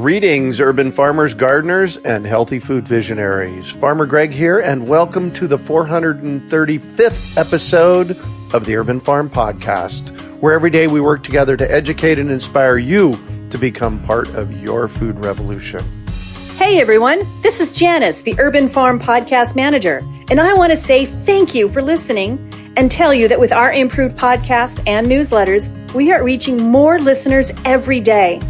Greetings, urban farmers, gardeners, and healthy food visionaries. Farmer Greg here, and welcome to the 435th episode of the Urban Farm Podcast, where every day we work together to educate and inspire you to become part of your food revolution. Hey everyone, this is Janice, the Urban Farm Podcast Manager, and I want to say thank you for listening and tell you that with our improved podcasts and newsletters, we are reaching more listeners every day.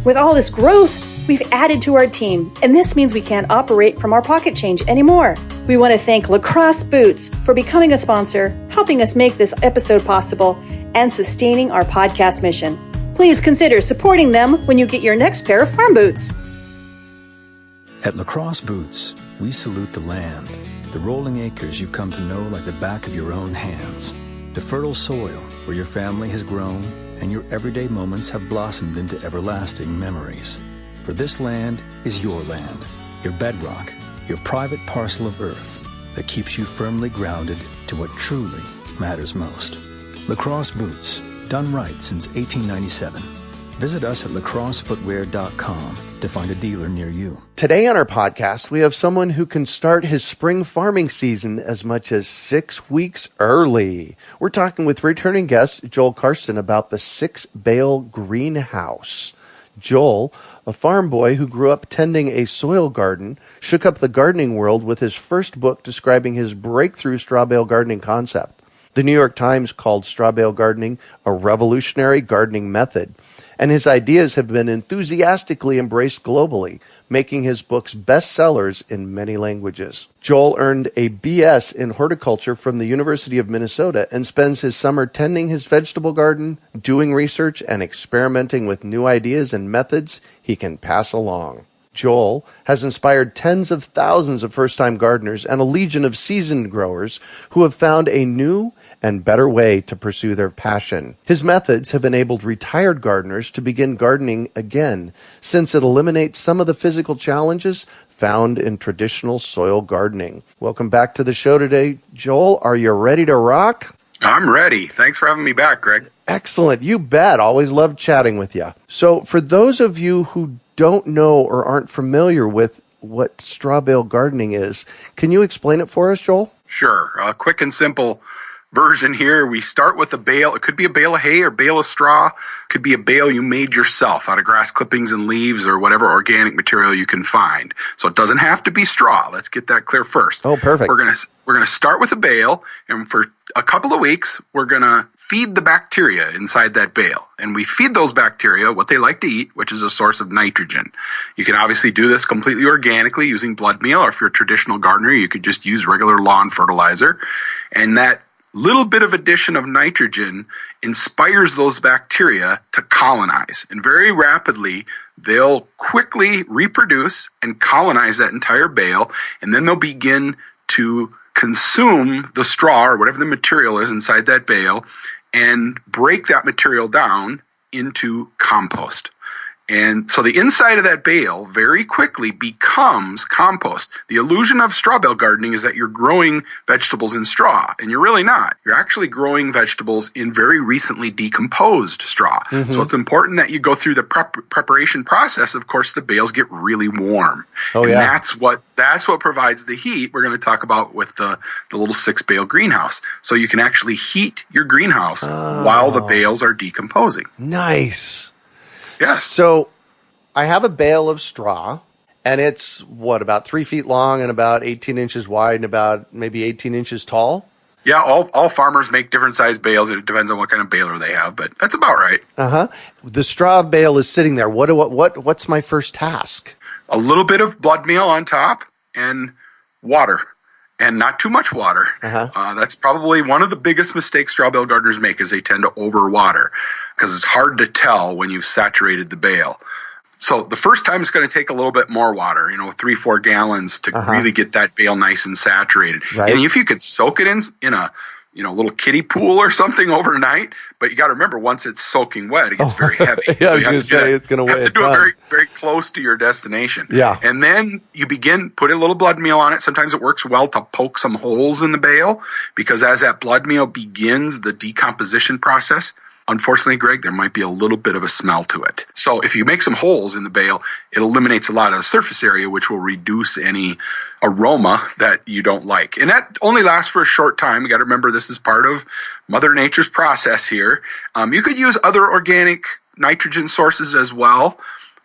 With all this growth, we've added to our team, and this means we can't operate from our pocket change anymore. We want to thank Lacrosse Boots for becoming a sponsor, helping us make this episode possible, and sustaining our podcast mission. Please consider supporting them when you get your next pair of farm boots. At Lacrosse Boots, we salute the land, the rolling acres you've come to know like the back of your own hands, the fertile soil where your family has grown and your everyday moments have blossomed into everlasting memories. For this land is your land, your bedrock, your private parcel of earth that keeps you firmly grounded to what truly matters most. Lacrosse Boots, done right since 1897. Visit us at lacrossefootwear.com to find a dealer near you. Today on our podcast, we have someone who can start his spring farming season as much as 6 weeks early. We're talking with returning guest Joel Karsten about the Six Bale Greenhouse. Joel, a farm boy who grew up tending a soil garden, shook up the gardening world with his first book describing his breakthrough straw bale gardening concept. The New York Times called straw bale gardening a revolutionary gardening method, and his ideas have been enthusiastically embraced globally, making his books bestsellers in many languages. Joel earned a BS in horticulture from the University of Minnesota and spends his summer tending his vegetable garden, doing research, and experimenting with new ideas and methods he can pass along. Joel has inspired tens of thousands of first-time gardeners and a legion of seasoned growers who have found a new and better way to pursue their passion. His methods have enabled retired gardeners to begin gardening again, since it eliminates some of the physical challenges found in traditional soil gardening. Welcome back to the show today. Joel, are you ready to rock? I'm ready. Thanks for having me back, Greg. Excellent. You bet. Always love chatting with you. So for those of you who don't know or aren't familiar with what straw bale gardening is, can you explain it for us, Joel? Sure. A quick and simple version here. We start with a bale. It could be a bale of hay or bale of straw. It could be a bale you made yourself out of grass clippings and leaves or whatever organic material you can find. So it doesn't have to be straw. Let's get that clear first. Oh, perfect. We're gonna start with a bale, and for a couple of weeks, we're gonna feed the bacteria inside that bale. And we feed those bacteria what they like to eat, which is a source of nitrogen. You can obviously do this completely organically using blood meal, or if you're a traditional gardener, you could just use regular lawn fertilizer. And that little bit of addition of nitrogen inspires those bacteria to colonize. And very rapidly, they'll quickly reproduce and colonize that entire bale, and then they'll begin to consume the straw or whatever the material is inside that bale and break that material down into compost. And so the inside of that bale very quickly becomes compost. The illusion of straw bale gardening is that you're growing vegetables in straw, and you're really not. You're actually growing vegetables in very recently decomposed straw. Mm-hmm. So it's important that you go through the preparation process. Of course, the bales get really warm. And that's what provides the heat we're going to talk about with the little Six Bale Greenhouse. So you can actually heat your greenhouse while the bales are decomposing. Nice. Yeah. So I have a bale of straw, and it's, about 3 feet long and about 18 inches wide and about maybe 18 inches tall? Yeah, all farmers make different size bales. It depends on what kind of baler they have, but that's about right. Uh-huh. The straw bale is sitting there. What's my first task? A little bit of blood meal on top and water. And not too much water. Uh-huh. That's probably one of the biggest mistakes straw bale gardeners make, is they tend to overwater because it's hard to tell when you've saturated the bale. So the first time it's going to take a little bit more water, 3-4 gallons to really get that bale nice and saturated. Right. And if you could soak it in a little kiddie pool or something overnight, but you got to remember, once it's soaking wet, it gets very heavy. Yeah, so I was going to say it's going to weigh a ton. You have to do it very, very close to your destination. Yeah. And then you put a little blood meal on it. Sometimes it works well to poke some holes in the bale, because as that blood meal begins the decomposition process, unfortunately, Greg, there might be a little bit of a smell to it. So if you make some holes in the bale, it eliminates a lot of the surface area, which will reduce any aroma that you don't like. And that only lasts for a short time. You got to remember this is part of Mother Nature's process here. You could use other organic nitrogen sources as well.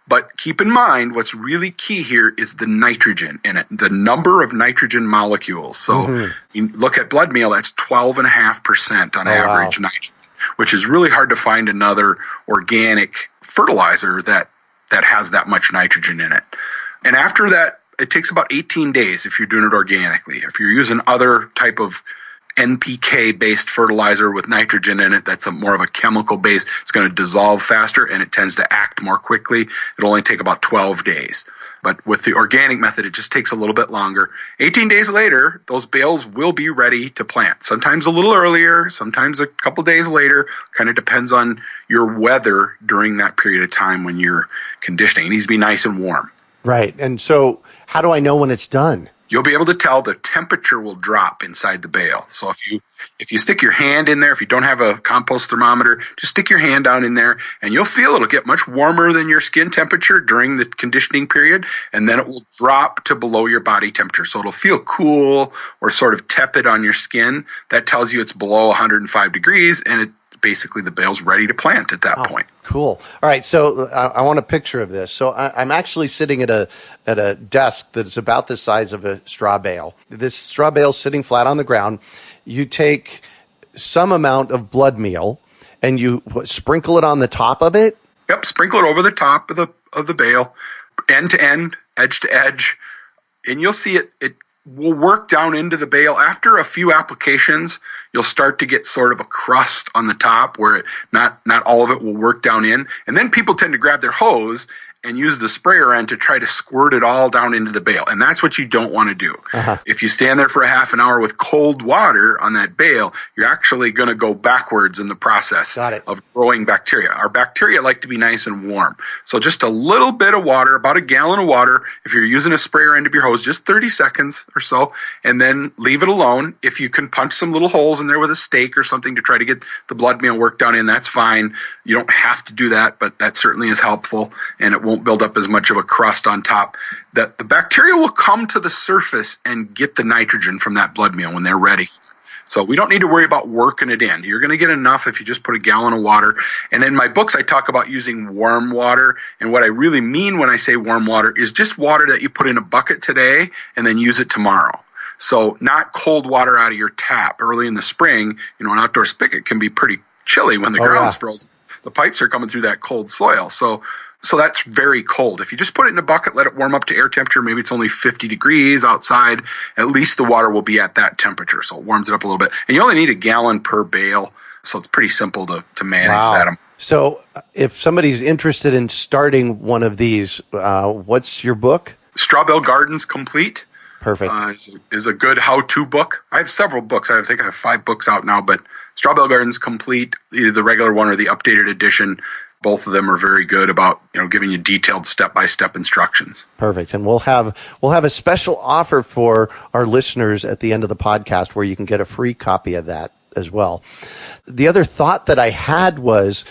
But keep in mind, what's really key here is the nitrogen in it, the number of nitrogen molecules. So you look at blood meal, that's 12.5% on average nitrogen, which is really hard to find another organic fertilizer that has that much nitrogen in it. And after that, it takes about 18 days if you're doing it organically. If you're using other type of NPK-based fertilizer with nitrogen in it, that's more of a chemical base. It's going to dissolve faster and it tends to act more quickly. It'll only take about 12 days. But with the organic method, it just takes a little bit longer. 18 days later, those bales will be ready to plant. Sometimes a little earlier, sometimes a couple days later. Kind of depends on your weather during that period of time when you're conditioning. It needs to be nice and warm. Right. And so how do I know when it's done? You'll be able to tell the temperature will drop inside the bale. So if you stick your hand in there, if you don't have a compost thermometer, just stick your hand down in there and you'll feel it'll get much warmer than your skin temperature during the conditioning period. And then it will drop to below your body temperature. So it'll feel cool or sort of tepid on your skin. That tells you it's below 105 degrees and basically the bale's ready to plant at that point. Cool. All right. So I want a picture of this. So I'm actually sitting at a desk that's about the size of a straw bale. This straw bale's sitting flat on the ground. You take some amount of blood meal and you sprinkle it on the top of it. Yep. Sprinkle it over the top of the bale, end to end, edge to edge. And you'll see it will work down into the bale. After a few applications, you'll start to get sort of a crust on the top where not all of it will work down in. And then people tend to grab their hose and use the sprayer end to try to squirt it all down into the bale. And that's what you don't want to do. If you stand there for a half an hour with cold water on that bale, you're actually going to go backwards in the process of growing bacteria. Our bacteria like to be nice and warm. So just a little bit of water, about a gallon of water, if you're using a sprayer end of your hose, just 30 seconds or so, and then leave it alone. If you can punch some little holes in there with a stake or something to try to get the blood meal work down in, that's fine. You don't have to do that, but that certainly is helpful, and it won't build up as much of a crust on top. That the bacteria will come to the surface and get the nitrogen from that blood meal when they're ready. So we don't need to worry about working it in. You're going to get enough if you just put a gallon of water. And in my books, I talk about using warm water. And what I really mean when I say warm water is just water that you put in a bucket today and then use it tomorrow. So not cold water out of your tap. Early in the spring, an outdoor spigot can be pretty chilly when the ground's frozen. The pipes are coming through that cold soil. So that's very cold. If you just put it in a bucket, let it warm up to air temperature, maybe it's only 50 degrees outside, at least the water will be at that temperature. So it warms it up a little bit. And you only need a gallon per bale. So it's pretty simple to manage that. So if somebody's interested in starting one of these, what's your book? Straw Bale Gardens Complete. Perfect. Is a good how-to book. I have several books. I think I have 5 books out now, but Straw Bale Gardens Complete, either the regular one or the updated edition, both of them are very good about giving you detailed step-by-step instructions. Perfect. And we'll have a special offer for our listeners at the end of the podcast where you can get a free copy of that as well. The other thought that I had was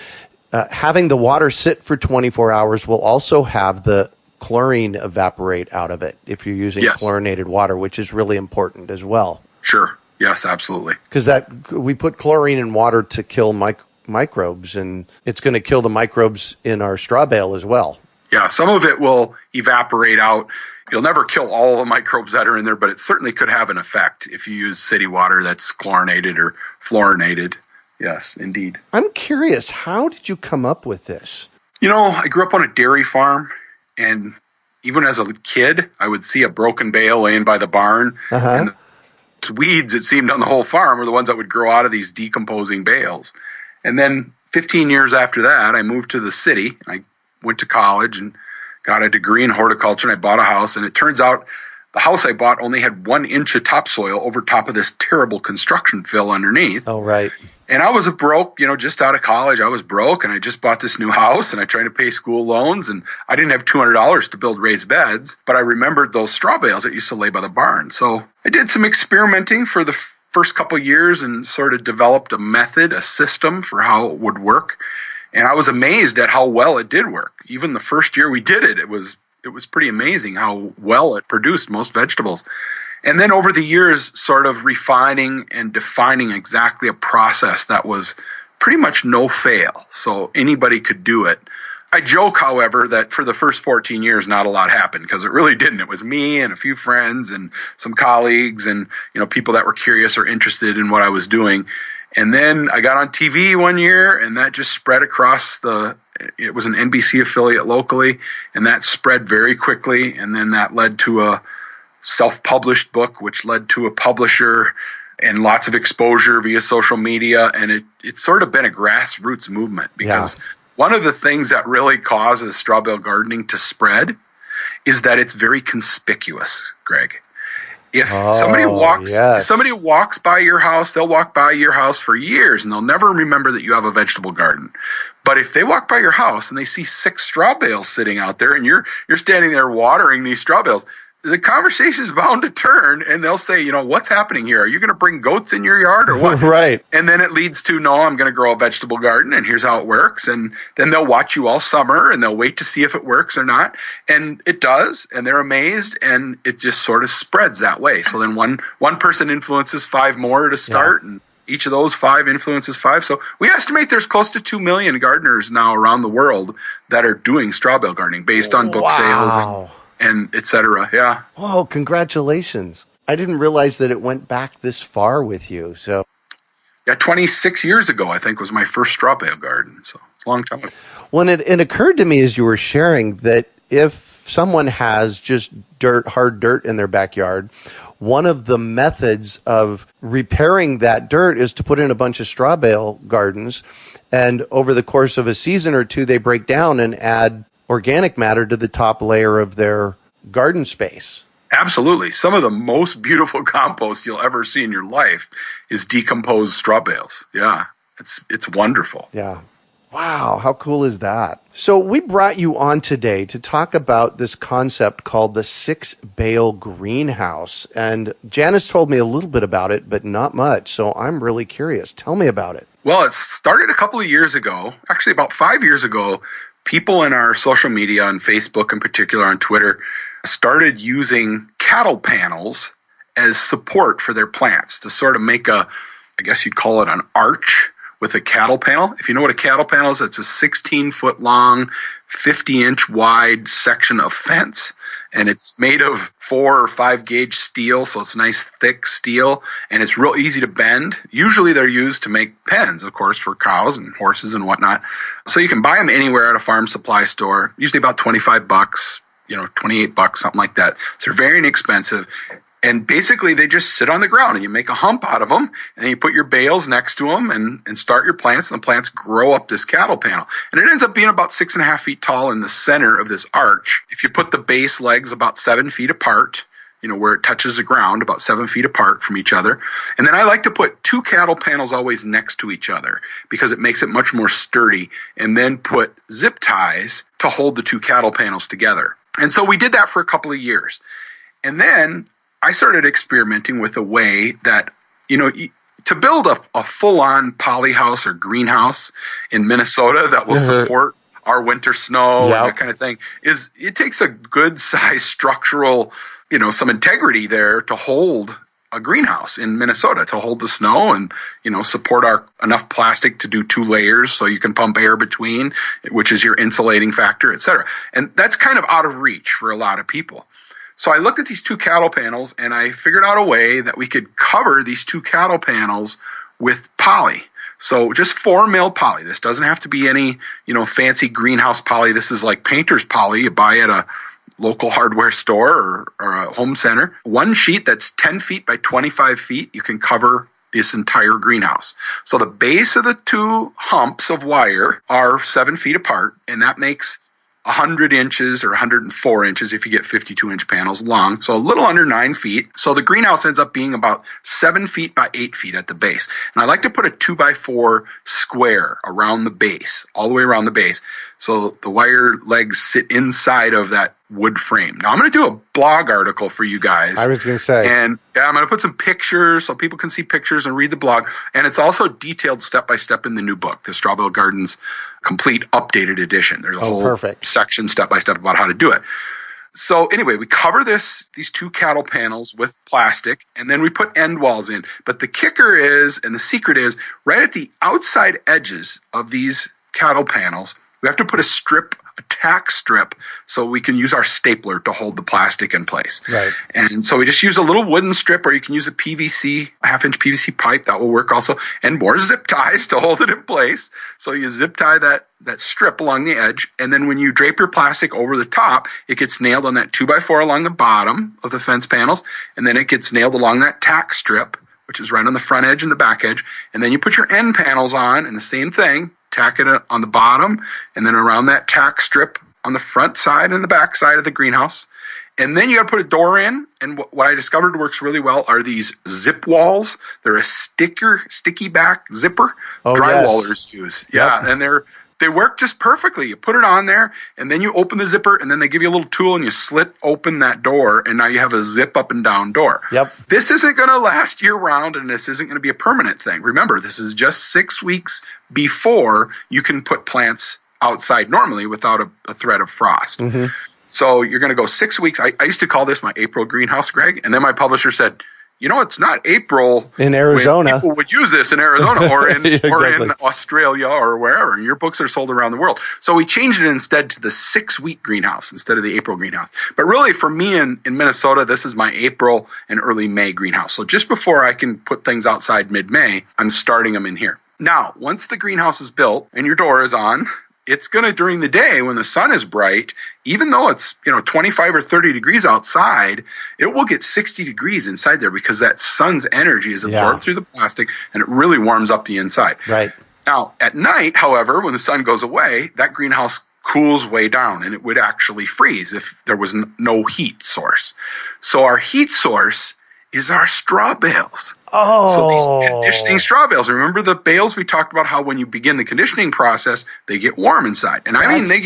having the water sit for 24 hours will also have the chlorine evaporate out of it if you're using chlorinated water, which is really important as well. Sure. Yes, absolutely. Because we put chlorine in water to kill microbes, and it's going to kill the microbes in our straw bale as well. Yeah, some of it will evaporate out. You'll never kill all the microbes that are in there, but it certainly could have an effect if you use city water that's chlorinated or fluorinated. Yes, indeed. I'm curious, how did you come up with this? I grew up on a dairy farm, and even as a kid, I would see a broken bale laying by the barn, and the weeds, it seemed, on the whole farm were the ones that would grow out of these decomposing bales. And then 15 years after that, I moved to the city. I went to college and got a degree in horticulture, and I bought a house. And it turns out the house I bought only had 1 inch of topsoil over top of this terrible construction fill underneath. Oh, right. And I was broke, just out of college. I was broke, and I just bought this new house, and I tried to pay school loans, and I didn't have $200 to build raised beds, but I remembered those straw bales that used to lay by the barn. So I did some experimenting for the first couple of years and sort of developed a method, a system for how it would work. And I was amazed at how well it did work. Even the first year we did it, it was pretty amazing how well it produced most vegetables. And then over the years, sort of refining and defining exactly a process that was pretty much no fail. So anybody could do it. I joke, however, that for the first 14 years, not a lot happened, because it really didn't. It was me and a few friends and some colleagues and, people that were curious or interested in what I was doing. And then I got on TV one year, and that just spread across it was an NBC affiliate locally, and that spread very quickly. And then that led to a self-published book, which led to a publisher and lots of exposure via social media. And it's sort of been a grassroots movement, because one of the things that really causes straw bale gardening to spread is that it's very conspicuous, Greg. If somebody walks by your house, they'll walk by your house for years and they'll never remember that you have a vegetable garden. But if they walk by your house and they see 6 straw bales sitting out there and you're standing there watering these straw bales, the conversation is bound to turn, and they'll say, what's happening here? Are you going to bring goats in your yard or what? Right. And then it leads to, no, I'm going to grow a vegetable garden, and here's how it works. And then they'll watch you all summer, and they'll wait to see if it works or not. And it does, and they're amazed, and it just sort of spreads that way. So then one person influences 5 more to start, and each of those 5 influences 5. So we estimate there's close to 2 million gardeners now around the world that are doing straw bale gardening based on book sales and et cetera. Yeah. Whoa, congratulations. I didn't realize that it went back this far with you. So, 26 years ago, I think, was my first straw bale garden. So it's a long time ago. When it occurred to me as you were sharing that if someone has just hard dirt in their backyard, one of the methods of repairing that dirt is to put in a bunch of straw bale gardens. And over the course of a season or two, they break down and add organic matter to the top layer of their garden space. Absolutely. Some of the most beautiful compost you'll ever see in your life is decomposed straw bales. Yeah, it's wonderful. Yeah. Wow, how cool is that? So we brought you on today to talk about this concept called the Six Bale Greenhouse. And Janice told me a little bit about it, but not much. So I'm really curious. Tell me about it. Well, it started a couple of years ago, actually about 5 years ago. People in our social media, on Facebook in particular, on Twitter, started using cattle panels as support for their plants to sort of make I guess you'd call it an arch with a cattle panel. If you know what a cattle panel is, it's a 16-foot long, 50-inch wide section of fence. And it's made of 4 or 5 gauge steel, so it's nice thick steel, and it's real easy to bend. Usually they're used to make pens, of course, for cows and horses and whatnot. So you can buy them anywhere at a farm supply store, usually about $25, $28, something like that. So they're very inexpensive. And basically, they just sit on the ground, and you make a hump out of them, and then you put your bales next to them and start your plants, and the plants grow up this cattle panel. And it ends up being about 6.5 feet tall in the center of this arch. If you put the base legs about 7 feet apart, where it touches the ground, about 7 feet apart from each other. And then I like to put 2 cattle panels always next to each other because it makes it much more sturdy, and then put zip ties to hold the 2 cattle panels together. And so we did that for a couple of years. And then I started experimenting with a way that, to build a full-on polyhouse or greenhouse in Minnesota that will support our winter snow and that kind of thing, it takes a good size structural, some integrity there to hold a greenhouse in Minnesota, to hold the snow and, support enough plastic to do 2 layers so you can pump air between, which is your insulating factor, et cetera. And that's kind of out of reach for a lot of people. So I looked at these 2 cattle panels, and I figured out a way that we could cover these 2 cattle panels with poly. So just 4 mil poly. This doesn't have to be any, fancy greenhouse poly. This is like painter's poly you buy at a local hardware store or a home center. 1 sheet that's 10 feet by 25 feet, you can cover this entire greenhouse. So the base of the 2 humps of wire are 7 feet apart, and that makes 100 inches or 104 inches if you get 52-inch panels long, so a little under 9 feet. So the greenhouse ends up being about 7 feet by 8 feet at the base. And I like to put a 2x4 square around the base, all the way around the base. So the wire legs sit inside of that wood frame. Now I'm going to do a blog article for you guys. I was going to say. And I'm going to put some pictures so people can see pictures and read the blog. And it's also detailed step by step in the new book, the Straw Bale Garden's complete updated edition. There's a whole section step by step about how to do it. So anyway, we cover these two cattle panels with plastic, and then we put end walls in. But the kicker is, and the secret is, right at the outside edges of these cattle panels, we have to put a tack strip, so we can use our stapler to hold the plastic in place. Right. And so we just use a little wooden strip, or you can use a PVC, a half-inch PVC pipe. That will work also. And more zip ties to hold it in place. So you zip tie that strip along the edge. And then when you drape your plastic over the top, it gets nailed on that 2x4 along the bottom of the fence panels. And then it gets nailed along that tack strip, which is right on the front edge and the back edge. And then you put your end panels on, and the same thing. Tack it on the bottom, and then around that tack strip on the front side and the back side of the greenhouse. And then you got to put a door in. And what I discovered works really well are these zip walls. They're a sticky back zipper drywallers use. Yeah, and they work just perfectly. You put it on there, and then you open the zipper, and then they give you a little tool, and you slit open that door, and now you have a zip up and down door. Yep. This isn't going to last year round, and this isn't going to be a permanent thing. Remember, this is just 6 weeks before you can put plants outside normally without a threat of frost. Mm-hmm. So you're going to go 6 weeks. I used to call this my April greenhouse, Greg, and then my publisher said, it's not April in Arizona. People would use this in Arizona or in exactly. or in Australia or wherever. And your books are sold around the world. So we changed it instead to the 6-week greenhouse instead of the April greenhouse. But really, for me in Minnesota, this is my April and early May greenhouse. So just before I can put things outside mid-May, I'm starting them in here. Now, once the greenhouse is built and your door is on, it's going to, during the day when the sun is bright, even though it's 25 or 30 degrees outside, it will get 60 degrees inside there because that sun's energy is absorbed through the plastic, and it really warms up the inside. Right. Now, at night, however, when the sun goes away, that greenhouse cools way down, and it would actually freeze if there was no heat source. So our heat source is our straw bales. Oh. So these conditioning straw bales. Remember the bales we talked about, how when you begin the conditioning process, they get warm inside. And I mean, they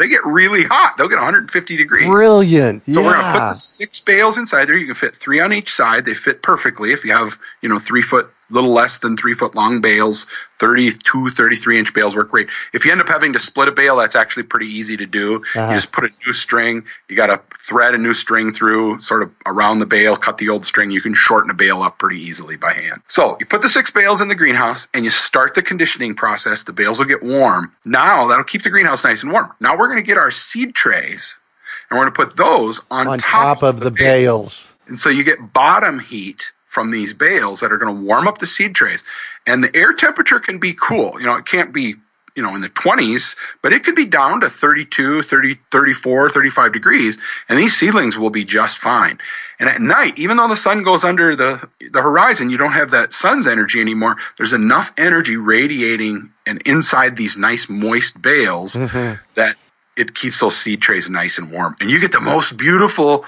get really hot. They'll get 150 degrees. Brilliant. So we're going to put the 6 bales inside there. You can fit 3 on each side. They fit perfectly. If you have, 3 foot, little less than 3 foot long bales, 32, 33 inch bales work great. If you end up having to split a bale, that's actually pretty easy to do. You just put a new string. You got to thread a new string through sort of around the bale, cut the old string. You can shorten a bale up pretty easily by hand. So you put the 6 bales in the greenhouse and you start the conditioning process. The bales will get warm. Now that'll keep the greenhouse nice and warm. Now we're going to get our seed trays and we're going to put those on top of the bales. And so you get bottom heat from these bales that are going to warm up the seed trays. And the air temperature can be cool. It can't be, in the 20s, but it could be down to 32, 30, 34, 35 degrees, and these seedlings will be just fine. And at night, even though the sun goes under the horizon, you don't have that sun's energy anymore. There's enough energy radiating and inside these nice moist bales that it keeps those seed trays nice and warm. And you get the most beautiful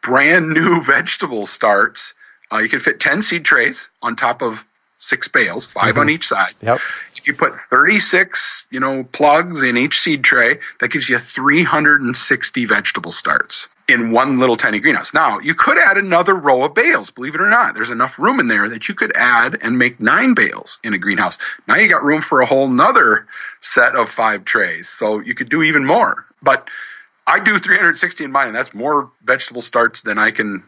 brand new vegetable starts. You can fit 10 seed trays on top of 6 bales, 5 on each side. Yep. If you put 36, plugs in each seed tray, that gives you 360 vegetable starts in one little tiny greenhouse. Now, you could add another row of bales, believe it or not. There's enough room in there that you could add and make 9 bales in a greenhouse. Now you got room for a whole nother set of 5 trays. So you could do even more. But I do 360 in mine, and that's more vegetable starts than I can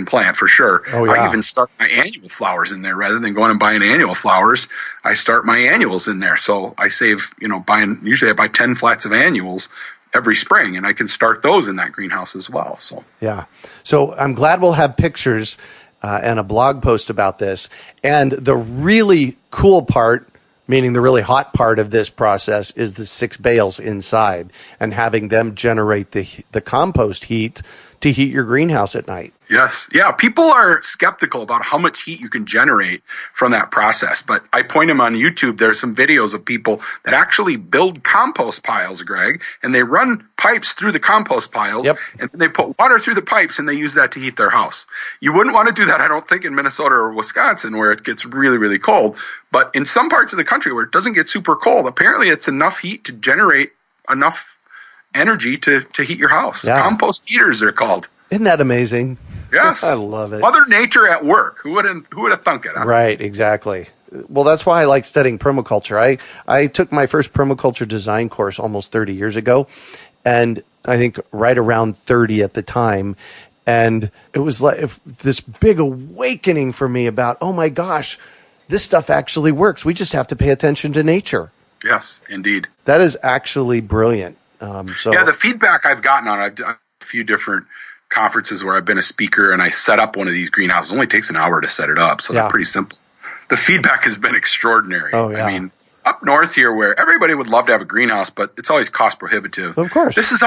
plant for sure. Oh, yeah. I even start my annual flowers in there rather than going and buying annual flowers. I start my annuals in there. So I save, usually I buy 10 flats of annuals every spring, and I can start those in that greenhouse as well. So yeah. So I'm glad we'll have pictures and a blog post about this. And the really cool part, meaning the really hot part of this process, is the 6 bales inside and having them generate the compost heat to heat your greenhouse at night. Yes. Yeah. People are skeptical about how much heat you can generate from that process. But I point them on YouTube. There's some videos of people that actually build compost piles, Greg, and they run pipes through the compost piles. Yep. And then they put water through the pipes and they use that to heat their house. You wouldn't want to do that, I don't think, in Minnesota or Wisconsin where it gets really, really cold. But in some parts of the country where it doesn't get super cold, apparently it's enough heat to generate enough energy to heat your house. Yeah. Compost heaters, they're called. Isn't that amazing? Yes. I love it. Mother Nature at work. Who would have thunk it? Huh? Right, exactly. Well, that's why I like studying permaculture. I took my first permaculture design course almost 30 years ago, and I think right around 30 at the time. And it was like this big awakening for me about, oh my gosh, this stuff actually works. We just have to pay attention to nature. Yes, indeed. That is actually brilliant. The feedback I've gotten on it, I've done a few different conferences where I've been a speaker and I set up one of these greenhouses. It only takes an hour to set it up, so they're pretty simple. The feedback has been extraordinary. Oh, yeah. I mean, up north here where everybody would love to have a greenhouse, but it's always cost prohibitive. Of course. This is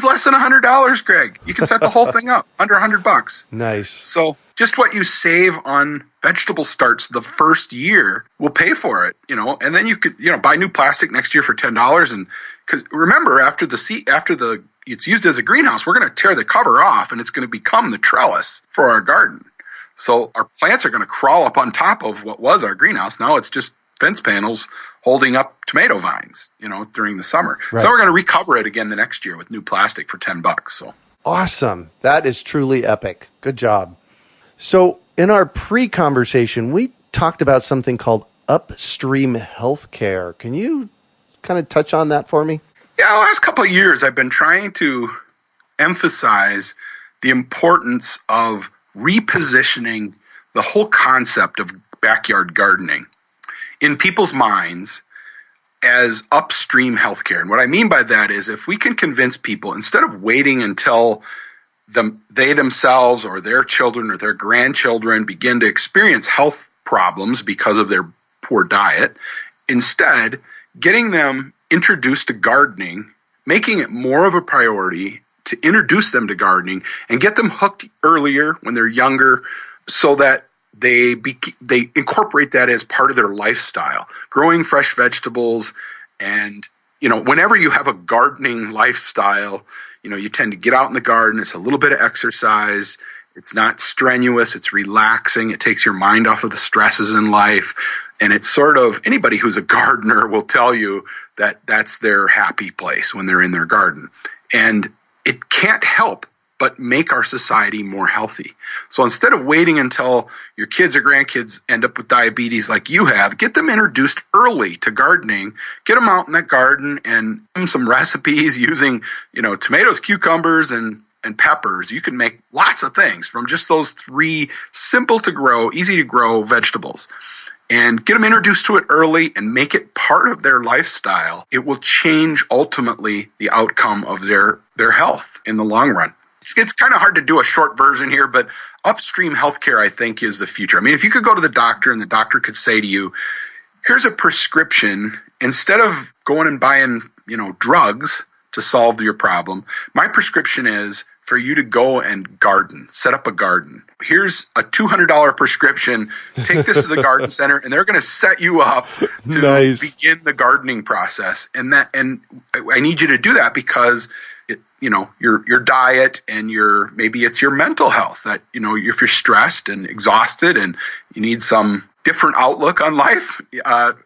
less than $100, Greg. You can set the whole thing up under $100. Nice. So just what you save on vegetable starts the first year will pay for it, and then you could, buy new plastic next year for $10. And because remember, after it's used as a greenhouse, we're going to tear the cover off and it's going to become the trellis for our garden. So our plants are going to crawl up on top of what was our greenhouse. Now it's just fence panels holding up tomato vines, during the summer. Right. So we're going to recover it again the next year with new plastic for $10. So awesome. That is truly epic. Good job. So in our pre-conversation, we talked about something called upstream healthcare. Can you kind of touch on that for me? Yeah, the last couple of years, I've been trying to emphasize the importance of repositioning the whole concept of backyard gardening in people's minds as upstream healthcare. And what I mean by that is if we can convince people, instead of waiting until they themselves or their children or their grandchildren begin to experience health problems because of their poor diet, instead getting them introduced to gardening, making it more of a priority to introduce them to gardening and get them hooked earlier when they're younger so that they incorporate that as part of their lifestyle, growing fresh vegetables. And, whenever you have a gardening lifestyle, you tend to get out in the garden. It's a little bit of exercise. It's not strenuous. It's relaxing. It takes your mind off of the stresses in life. And it's sort of, anybody who's a gardener will tell you that that's their happy place when they're in their garden. And it can't help but make our society more healthy. So instead of waiting until your kids or grandkids end up with diabetes like you have, get them introduced early to gardening, get them out in that garden and give them some recipes using, tomatoes, cucumbers, and peppers. You can make lots of things from just those 3 simple to grow, easy to grow vegetables. And get them introduced to it early and make it part of their lifestyle. It will change ultimately the outcome of their health in the long run. It's kind of hard to do a short version here, but upstream healthcare, I think, is the future. I mean, if you could go to the doctor and the doctor could say to you, here's a prescription, instead of going and buying, drugs to solve your problem, my prescription is for you to go and garden, set up a garden. Here's a $200 prescription. Take this to the garden center, and they're going to set you up to begin the gardening process. And I need you to do that because your diet and maybe it's your mental health that, if you're stressed and exhausted and you need some different outlook on life,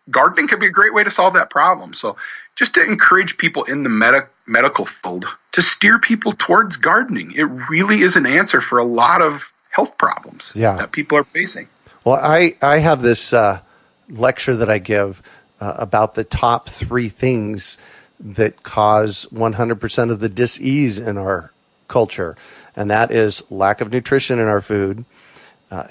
gardening could be a great way to solve that problem. So just to encourage people in the medical field to steer people towards gardening. It really is an answer for a lot of health problems that people are facing. Well, I have this lecture that I give about the top 3 things that cause 100% of the dis-ease in our culture. And that is lack of nutrition in our food,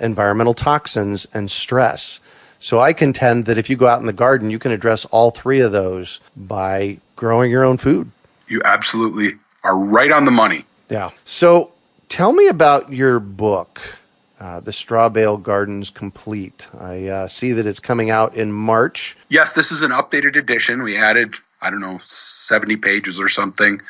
environmental toxins, and stress. So I contend that if you go out in the garden, you can address all 3 of those by growing your own food. You absolutely are right on the money. Yeah. So tell me about your book, The Straw Bale Gardens Complete. I see that it's coming out in March. Yes, this is an updated edition. We added, 70 pages or something.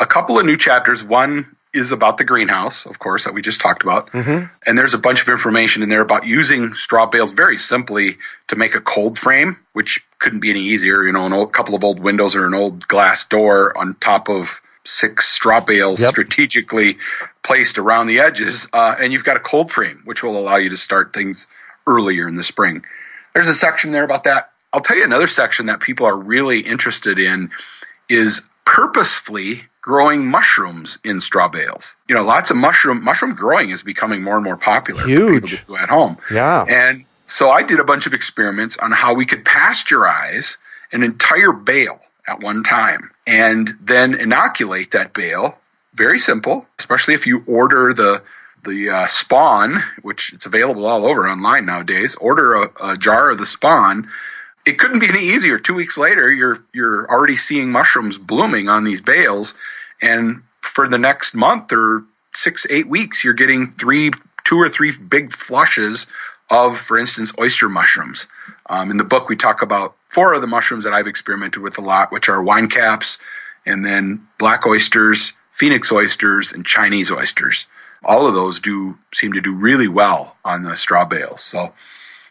A couple of new chapters. One is about the greenhouse, of course, that we just talked about. Mm-hmm. And there's a bunch of information in there about using straw bales very simply to make a cold frame, which couldn't be any easier. A couple of old windows or an old glass door on top of 6 straw bales strategically placed around the edges. And you've got a cold frame, which will allow you to start things earlier in the spring. There's a section there about that. I'll tell you another section that people are really interested in is purposefully growing mushrooms in straw bales. Lots of mushroom growing is becoming more and more popular. Huge. For people to do at home. Yeah. And so I did a bunch of experiments on how we could pasteurize an entire bale at one time and then inoculate that bale. Very simple, especially if you order the spawn, which it's available all over online nowadays. Order a jar of the spawn. It couldn't be any easier. 2 weeks later, you're already seeing mushrooms blooming on these bales, and for the next month or 6-8 weeks, you're getting 2 or 3 big flushes of, for instance, oyster mushrooms. In the book, we talk about 4 of the mushrooms that I've experimented with a lot, which are wine caps, and then black oysters, Phoenix oysters, and Chinese oysters. All of those seem to do really well on the straw bales.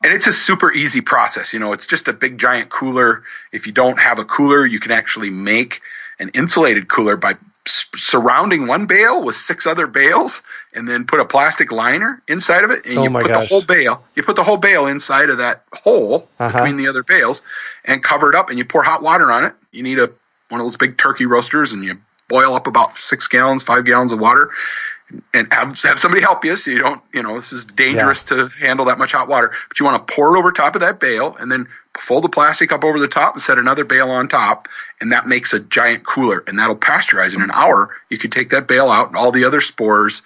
And it's a super easy process. It's just a big giant cooler. If you don't have a cooler, you can actually make an insulated cooler by surrounding one bale with 6 other bales and then put a plastic liner inside of it. And you put the whole bale inside of that hole between the other bales and cover it up, and you pour hot water on it. You need one of those big turkey roasters, and you boil up about 5 gallons of water. And have somebody help you so you don't, this is dangerous to handle that much hot water. But you want to pour it over top of that bale and then fold the plastic up over the top and set another bale on top. And that makes a giant cooler. And that'll pasteurize in an hour. You can take that bale out, and all the other spores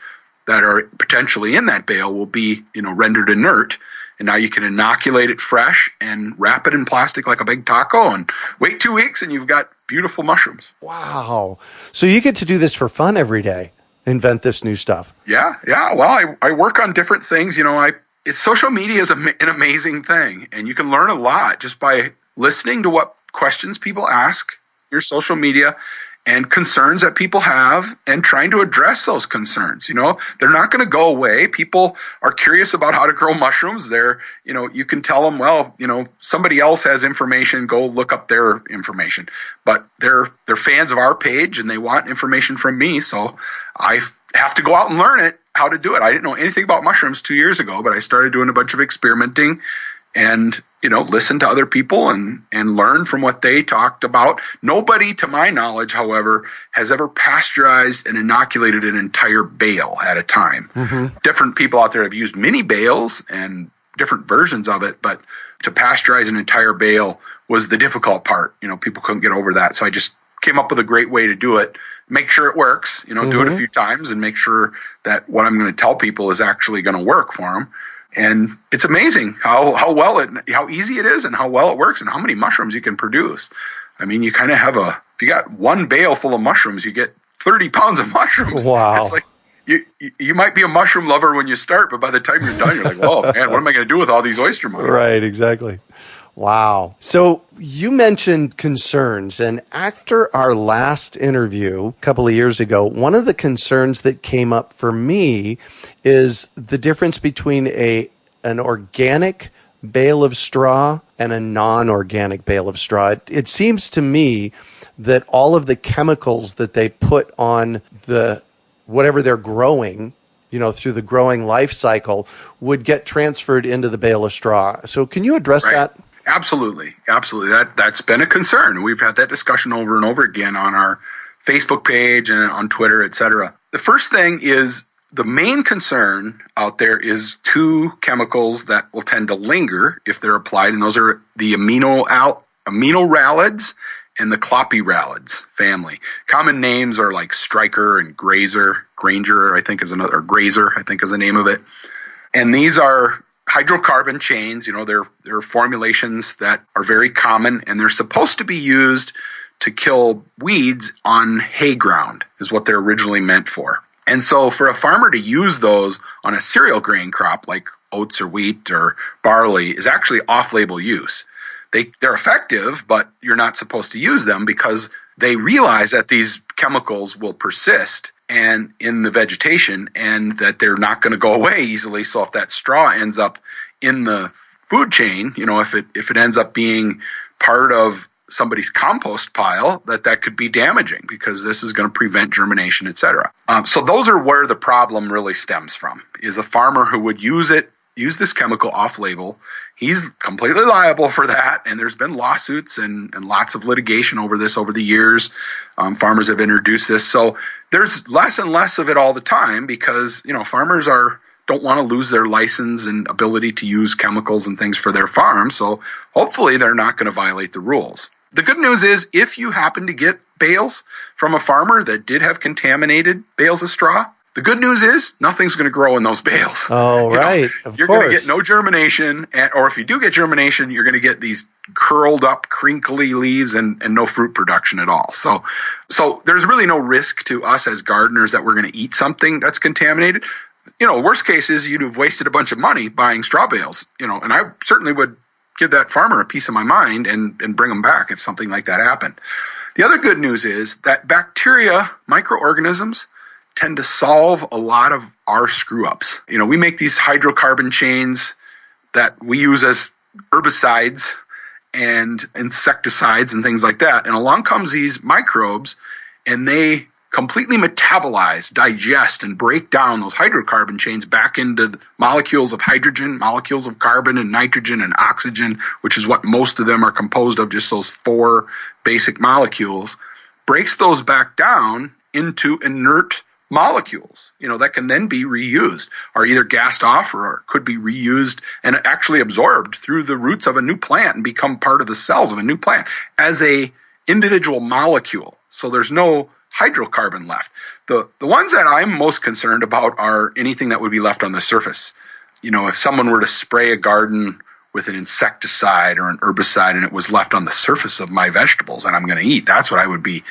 that are potentially in that bale will be, rendered inert. And now you can inoculate it fresh and wrap it in plastic like a big taco and wait 2 weeks, and you've got beautiful mushrooms. Wow. So you get to do this for fun every day. Invent this new stuff. Yeah. Well, I work on different things. Social media is an amazing thing, and you can learn a lot just by listening to what questions people ask, your social media, and concerns that people have, and trying to address those concerns. They're not going to go away. People are curious about how to grow mushrooms. You can tell them, well, somebody else has information, go look up their information. But they're fans of our page, and they want information from me. So I have to go out and learn how to do it. I didn't know anything about mushrooms 2 years ago, but I started doing a bunch of experimenting and, listen to other people and learn from what they talked about. Nobody, to my knowledge, however, has ever pasteurized and inoculated an entire bale at a time. Mm-hmm. Different people out there have used mini bales and different versions of it, but to pasteurize an entire bale was the difficult part. People couldn't get over that. So I just came up with a great way to do it. Make sure it works, do it a few times and make sure that what I'm going to tell people is actually going to work for them. And it's amazing how easy it is and how well it works and how many mushrooms you can produce. I mean, you kind of have if you got one bale full of mushrooms, you get 30 pounds of mushrooms. Wow. It's like you might be a mushroom lover when you start, but by the time you're done, you're like, oh man, what am I going to do with all these oyster mushrooms? Right, exactly. Wow. So you mentioned concerns, and after our last interview a couple of years ago, one of the concerns that came up for me is the difference between an organic bale of straw and a non-organic bale of straw. It seems to me that all of the chemicals that they put on whatever they're growing, through the growing life cycle, would get transferred into the bale of straw. So can you address that? Absolutely. That's been a concern. We've had that discussion over and over again on our Facebook page and on Twitter, et cetera. The first thing is the main concern out there is 2 chemicals that will tend to linger if they're applied, and those are the aminoralids and the clopyralids family. Common names are like striker and granger, I think is another, or grazer, I think is the name of it. And these are hydrocarbon chains. They're formulations that are very common, and they're supposed to be used to kill weeds on hay ground is what they're originally meant for. And so for a farmer to use those on a cereal grain crop like oats or wheat or barley is actually off-label use. They're effective, but you're not supposed to use them because they realize that these chemicals will persist and in the vegetation and that they're not going to go away easily. So if that straw ends up in the food chain, if it ends up being part of somebody's compost pile, that could be damaging because this is going to prevent germination, et cetera. So those are where the problem really stems from, is a farmer who would use it use this chemical off-label, he's completely liable for that. And there's been lawsuits and lots of litigation over this over the years. Farmers have introduced this. So there's less and less of it all the time because, farmers don't want to lose their license and ability to use chemicals and things for their farm. So hopefully they're not going to violate the rules. The good news is if you happen to get bales from a farmer that did have contaminated bales of straw, the good news is nothing's going to grow in those bales. Oh, right. You're going to get no germination, or if you do get germination, you're going to get these curled up, crinkly leaves and no fruit production at all. So there's really no risk to us as gardeners that we're going to eat something that's contaminated. Worst case is you'd have wasted a bunch of money buying straw bales, and I certainly would give that farmer a piece of my mind and bring them back if something like that happened. The other good news is that bacteria, microorganisms, tend to solve a lot of our screw-ups. We make these hydrocarbon chains that we use as herbicides and insecticides and things like that. And along comes these microbes, and they completely metabolize, digest, and break down those hydrocarbon chains back into molecules of hydrogen, molecules of carbon and nitrogen and oxygen, which is what most of them are composed of, just those 4 basic molecules, breaks those back down into inert molecules, that can then be reused, are either gassed off or could be reused and actually absorbed through the roots of a new plant and become part of the cells of a new plant as a individual molecule. So there's no hydrocarbon left. The ones that I'm most concerned about are anything that would be left on the surface. If someone were to spray a garden with an insecticide or an herbicide and it was left on the surface of my vegetables and I'm going to eat, that's what I would be,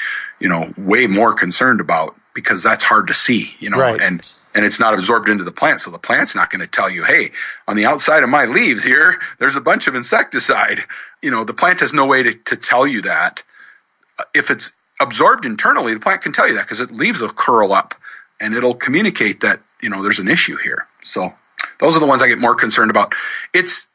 way more concerned about, because that's hard to see, right. and it's not absorbed into the plant. So the plant's not going to tell you, hey, on the outside of my leaves here, there's a bunch of insecticide. The plant has no way to tell you that. If it's absorbed internally, the plant can tell you that because leaves will curl up and it'll communicate that, there's an issue here. So those are the ones I get more concerned about. It's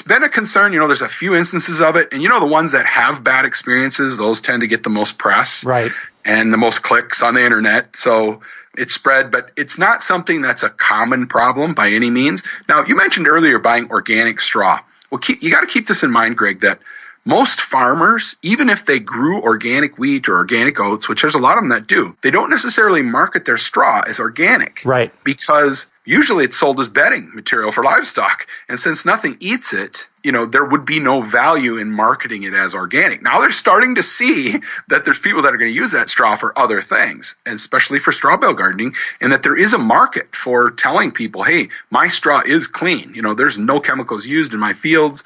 been a concern, there's a few instances of it. And the ones that have bad experiences, those tend to get the most press. Right. And the most clicks on the internet. So it's spread, but it's not something that's a common problem by any means. Now, you mentioned earlier buying organic straw. Well, you got to keep this in mind, Greg, that most farmers, even if they grew organic wheat or organic oats, which there's a lot of them that do, they don't necessarily market their straw as organic. Right. Because usually it's sold as bedding material for livestock. And since nothing eats it, there would be no value in marketing it as organic. Now they're starting to see that there's people that are going to use that straw for other things, and especially for straw bale gardening, and that there is a market for telling people, hey, my straw is clean. There's no chemicals used in my fields.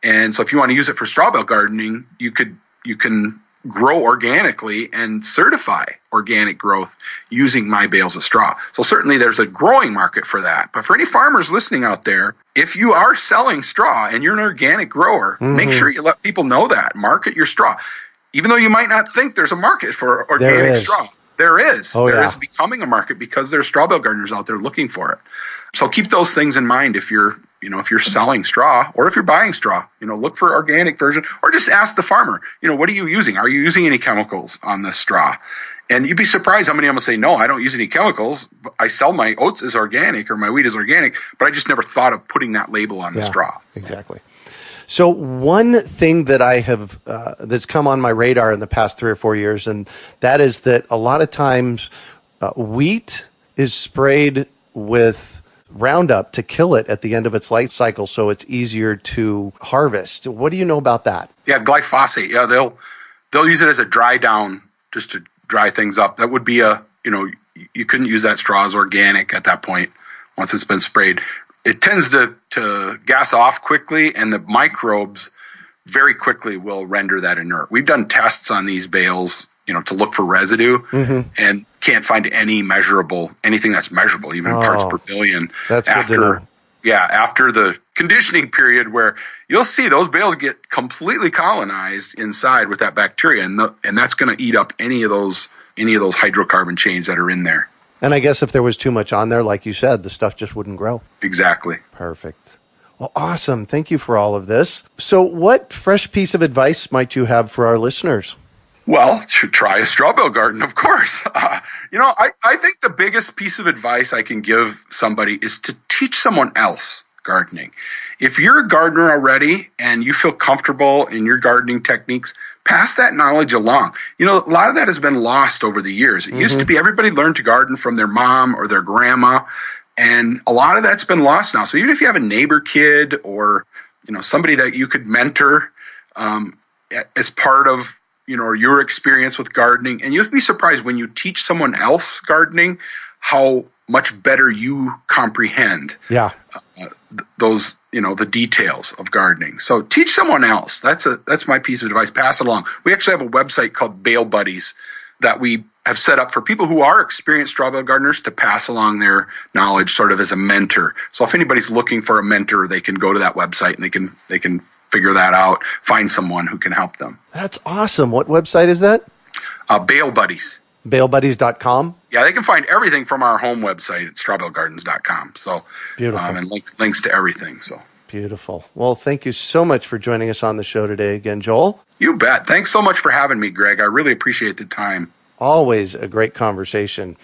And so if you want to use it for straw bale gardening, you can grow organically and certify organic growth using my bales of straw. So certainly there's a growing market for that. But for any farmers listening out there, if you are selling straw and you're an organic grower, make sure you let people know that. Market your straw. Even though you might not think there's a market for organic straw, there is. There is becoming a market because there's straw bale gardeners out there looking for it. So keep those things in mind if you're selling straw or if you're buying straw, look for organic version, or just ask the farmer, what are you using? Are you using any chemicals on this straw? And you'd be surprised how many of them say, no, I don't use any chemicals. I sell my oats as organic or my wheat as organic, but I just never thought of putting that label on the straw. Exactly. So one thing that I have that's come on my radar in the past 3 or 4 years, and that is that a lot of times wheat is sprayed with Roundup to kill it at the end of its life cycle, so it's easier to harvest. What do you know about that? Yeah, glyphosate. Yeah, they'll use it as a dry down just to dry things up. That would be you couldn't use that straw as organic at that point once it's been sprayed. It tends to gas off quickly, and the microbes very quickly will render that inert. We've done tests on these bales, to look for residue, and can't find anything that's measurable, even parts per billion. That's good to know. Yeah, after the conditioning period, where you'll see those bales get completely colonized inside with that bacteria, and that's going to eat up any of those hydrocarbon chains that are in there. And I guess if there was too much on there, like you said, the stuff just wouldn't grow. Exactly. Perfect. Well, awesome. Thank you for all of this. So what fresh piece of advice might you have for our listeners? Well, should try a straw bale garden, of course. I think the biggest piece of advice I can give somebody is to teach someone else gardening. If you're a gardener already and you feel comfortable in your gardening techniques, pass that knowledge along. A lot of that has been lost over the years. It used to be everybody learned to garden from their mom or their grandma, and a lot of that's been lost now. So even if you have a neighbor kid or somebody that you could mentor as part of your experience with gardening, and you'll be surprised when you teach someone else gardening how much better you comprehend those the details of gardening. So teach someone else. That's my piece of advice. Pass it along. We actually have a website called Bale Buddies that we have set up for people who are experienced straw bale gardeners to pass along their knowledge sort of as a mentor. So if anybody's looking for a mentor, they can go to that website and they can figure that out, find someone who can help them. That's awesome. What website is that? Bale Buddies. BaleBuddies.com? Yeah, they can find everything from our home website at strawbalegardens.com. So beautiful. And links to everything. So beautiful. Well, thank you so much for joining us on the show today again, Joel. You bet. Thanks so much for having me, Greg. I really appreciate the time. Always a great conversation.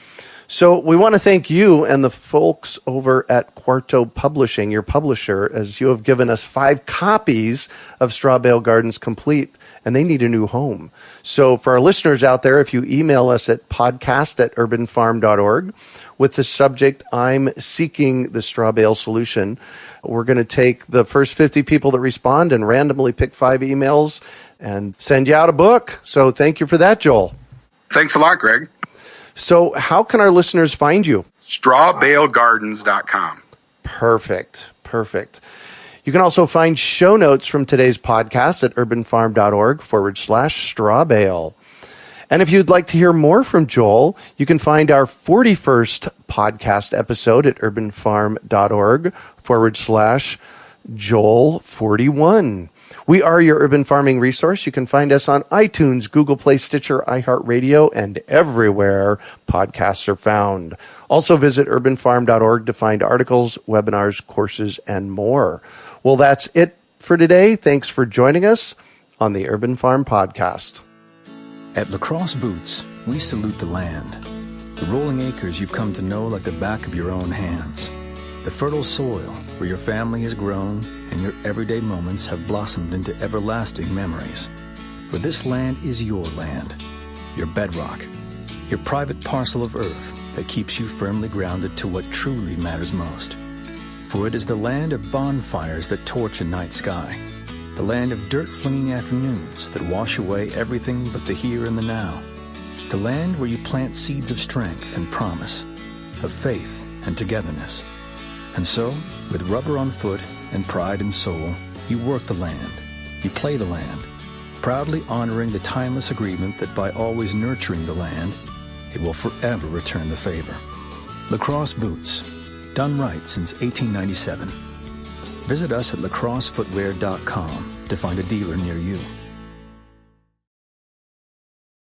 So we want to thank you and the folks over at Quarto Publishing, your publisher, as you have given us 5 copies of Straw Bale Gardens Complete, and they need a new home. So for our listeners out there, if you email us at podcast@urbanfarm.org with the subject, I'm seeking the straw bale solution, we're going to take the first 50 people that respond and randomly pick 5 emails and send you out a book. So thank you for that, Joel. Thanks a lot, Greg. So how can our listeners find you? strawbalegardens.com. Perfect. You can also find show notes from today's podcast at urbanfarm.org/strawbale. And if you'd like to hear more from Joel, you can find our 41st podcast episode at urbanfarm.org/Joel41. We are your urban farming resource. You can find us on iTunes, Google Play, Stitcher, iHeartRadio, and everywhere podcasts are found. Also visit urbanfarm.org to find articles, webinars, courses, and more. Well, that's it for today. Thanks for joining us on the Urban Farm Podcast. At Lacrosse Boots, we salute the land. The rolling acres you've come to know like the back of your own hands. The fertile soil where your family has grown and your everyday moments have blossomed into everlasting memories. For this land is your land, your bedrock, your private parcel of earth that keeps you firmly grounded to what truly matters most. For it is the land of bonfires that torch a night sky, the land of dirt-flinging afternoons that wash away everything but the here and the now, the land where you plant seeds of strength and promise, of faith and togetherness. And so, with rubber on foot and pride in soul, you work the land, you play the land, proudly honoring the timeless agreement that by always nurturing the land, it will forever return the favor. Lacrosse Boots, done right since 1897. Visit us at lacrossefootwear.com to find a dealer near you.